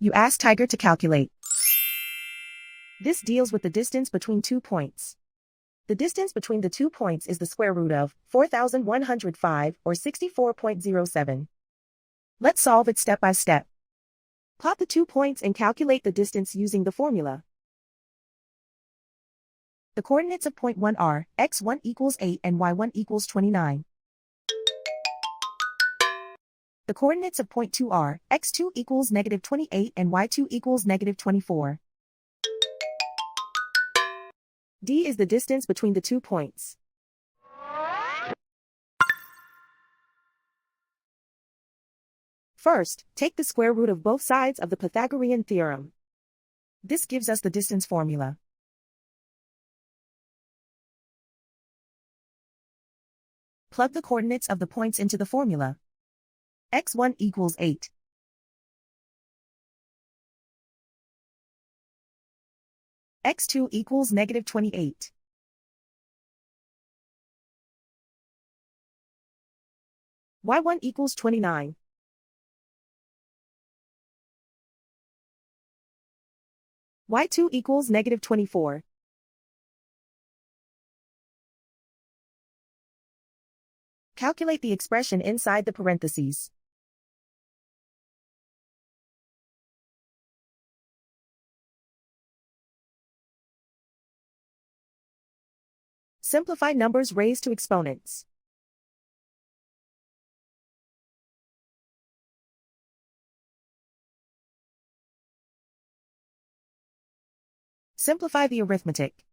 You ask Tiger to calculate. This deals with the distance between 2 points. The distance between the 2 points is the square root of 4,105 or 64.07. Let's solve it step by step. Plot the 2 points and calculate the distance using the formula. The coordinates of point 1 are x1 equals 8 and y1 equals 29. The coordinates of point 2 are x2 equals negative 28 and y2 equals negative 24. D is the distance between the 2 points. First, take the square root of both sides of the Pythagorean theorem. This gives us the distance formula. Plug the coordinates of the points into the formula. x1 equals 8. x2 equals negative 28. y1 equals 29. y2 equals negative 24. Calculate the expression inside the parentheses. Simplify numbers raised to exponents. Simplify the arithmetic.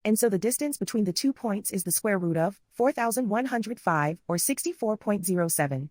And so the distance between the 2 points is the square root of 4,105 or 64.07.